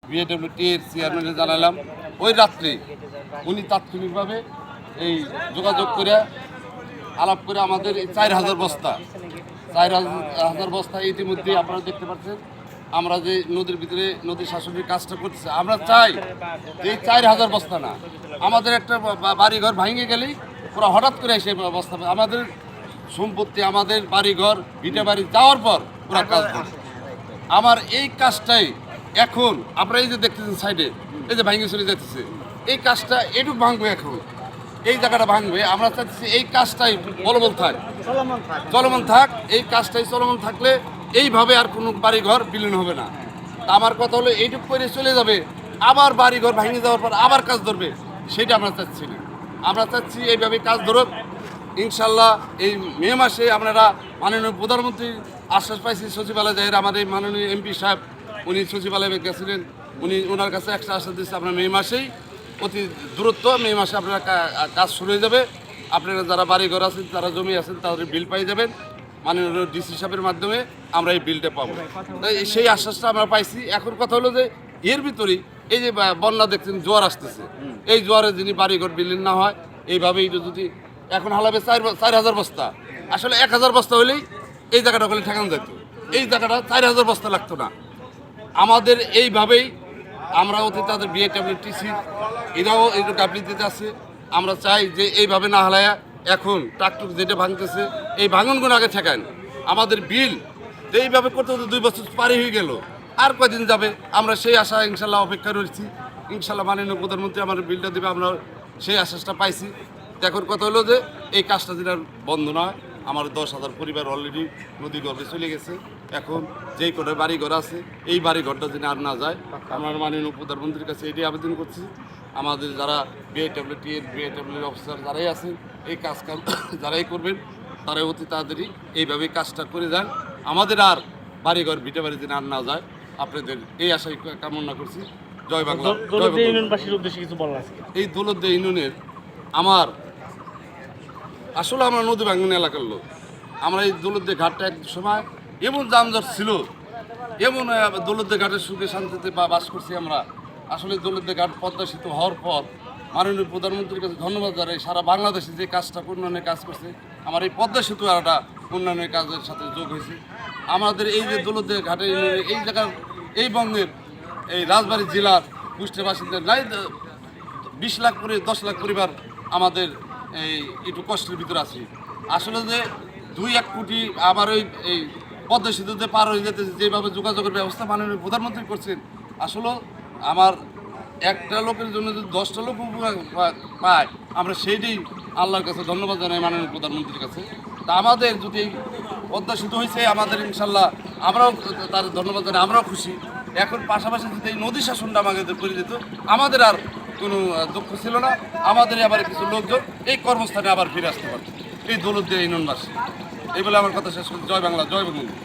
BAWT এর চেয়ারম্যানে জানালাম। ওই রাত্রে উনি তাৎক্ষণিকভাবে এই যোগাযোগ করে আলাপ করে আমাদের এই 4,000 বস্তা 4,000 বস্তা ইতিমধ্যে আপনারা দেখতে পাচ্ছেন। আমরা যে নদীর ভিতরে নদী শাসনের কাজটা করতেছি, আমরা চাই যে এই 4,000 বস্তা না, আমাদের একটা বাড়িঘর ভেঙে গেলেই পুরো হঠাৎ করে এসে বস্তা, আমাদের সম্পত্তি, আমাদের বাড়িঘর ভিটা বাড়ি যাওয়ার পর পুরো কাজ করছে। আমার এই কাজটাই এখন আপনারা এই যে দেখতেছেন সাইডে এই যে ভাঙে চলে যাচ্ছে, এই কাজটা এটুকু ভাঙবে, এখন এই জায়গাটা ভাঙবে। আমরা চাচ্ছি এই কাজটাই বলবৎ থাক, চলমান থাক। এই কাজটাই চলমান থাকলে এইভাবে আর কোনো বাড়িঘর বিলীন হবে না। তা আমার কথা হলো এইটুকু করে চলে যাবে, আবার বাড়িঘর ভেঙে যাওয়ার পর আবার কাজ ধরবে, সেটা আমরা চাচ্ছি না। আমরা চাচ্ছি এইভাবে কাজ ধরুক। ইনশাল্লাহ এই মে মাসে আপনারা মাননীয় প্রধানমন্ত্রীর আশ্বাস পাইছি সচিবালয় যায়। আমাদের মাননীয় এমপি সাহেব উনি সচিবালয়ে গেছিলেন, ওনার কাছে একটা আশ্বাস দিচ্ছে আপনার মে মাসেই অতি দূরত্ব, মে মাসে আপনারা কাজ শুরু হয়ে যাবে। আপনারা যারা বাড়িঘর আছেন, যারা জমি আছেন, তাদের বিল পাই যাবেন। মাননীয় ডিসি সাহেবের মাধ্যমে আমরা এই বিলটা পাবো, তাই সেই আশ্বাসটা আমরা পাইছি। এখন কথা হলো যে এর ভিতরেই এই যে বন্যা দেখছেন, জোয়ার আসতেছে, এই জোয়ারে যিনি বাড়িঘর বিলীন না হয় এইভাবেই যদি এখন হালাবে 4,000 বস্তা, আসলে 1,000 বস্তা হলেই এই জায়গাটা ওখানে ঠেকানো যেত, এই জায়গাটা 4,000 বস্তা লাগতো না। আমাদের এইভাবেই আমরা অতি তাদের বিএডব্লিউটিসি এরাও এই গাফিলতিতে আছে। আমরা চাই যে এইভাবে না হালায়া এখন ট্রাক্টর যেটা ভাঙতেছে এই ভাঙনগুলো আগে ঠেকান। আমাদের বিল এইভাবে করতে করতে 2 বছর পারি হয়ে গেল, আর কয়দিন যাবে, আমরা সেই আশা ইনশাল্লাহ অপেক্ষা রয়েছি। ইনশাল্লাহ মাননীয় প্রধানমন্ত্রী আমাদের বিলটা দেবে, আমরা সেই আশ্বাসটা পাইছি। এখন কথা হলো যে এই কাজটা যেন বন্ধ নয়। আমার 10,000 পরিবার অলরেডি নদী গর্ভে চলে গেছে। এখন যেই কটা বাড়িঘর আছে এই বাড়িঘরটা যেন আর না যায়, আমার মাননীয় প্রধানমন্ত্রীর কাছে এটাই আবেদন করছি। আমাদের যারা বিএডব্লিউটি এর বিএডব্লিউ অফিসার যারাই আছেন, এই কাজ যারাই করবেন তারাই অতি তাড়াতাড়ি এইভাবে কাজটা করে যান, আমাদের আর বাড়িঘর ভিটে বাড়ি যেন আর না যায়। আপনাদের এই আশাই কামনা করছি। জয় বাংলা। এই দৌলতদিয়া ইউনিয়নের আমার আসলে আমরা নদী ভাঙ্গন এলাকার লোক। আমরা এই দৌলতদিয়া ঘাটটা এক সময় এমন যানজট ছিল, এমন দৌলতদিয়া ঘাটের সুখে শান্তিতে বাস করছি আমরা। আসলে দৌলতদিয়া ঘাট পদ্মা সেতু হওয়ার পর মাননীয় প্রধানমন্ত্রীর কাছে ধন্যবাদ জানাই। সারা বাংলাদেশে যে কাজটা উন্নয়নের কাজ করছে, আমার এই পদ্মা সেতু একটা উন্নয়নের কাজের সাথে যোগ হয়েছে। আমাদের এই যে দৌলতদিয়া ঘাটের এই জায়গার এই বঙ্গের এই রাজবাড়ী জেলার কুষ্টিয়া বাসিন্দা নাই 20 লাখ 10 লাখ পরিবার আমাদের এই একটু কষ্টের ভিতরে আছি। আসলে যে 2-1 কোটি আবার এই পদ্মা সেতুতে পার হয়ে যেতে যেভাবে যোগাযোগের ব্যবস্থা মাননীয় প্রধানমন্ত্রী করছেন, আসলে আমার একটা লোকের জন্য যদি 10টা লোক পায়, আমরা সেইটাই আল্লাহর কাছে ধন্যবাদ জানাই, মাননীয় প্রধানমন্ত্রীর কাছে। তা আমাদের যদি পদ্মা সেতু হয়েছে, আমাদের ইনশাল্লাহ আমরাও তার ধন্যবাদ জানাই, আমরাও খুশি। এখন পাশাপাশি যদি এই নদী শাসনটা আমাদের করে দিত, আমাদের আর কোনো দুঃখ ছিল না। আমাদের আবার কিছু লোকজন এই কর্মস্থানে আবার ফিরে আসতে পারত, এই দৌলতদিয়া ইউনিয়নবাসী। এই বলে আমার কথা শেষ করছি। জয় বাংলা, জয় বঙ্গবন্ধু।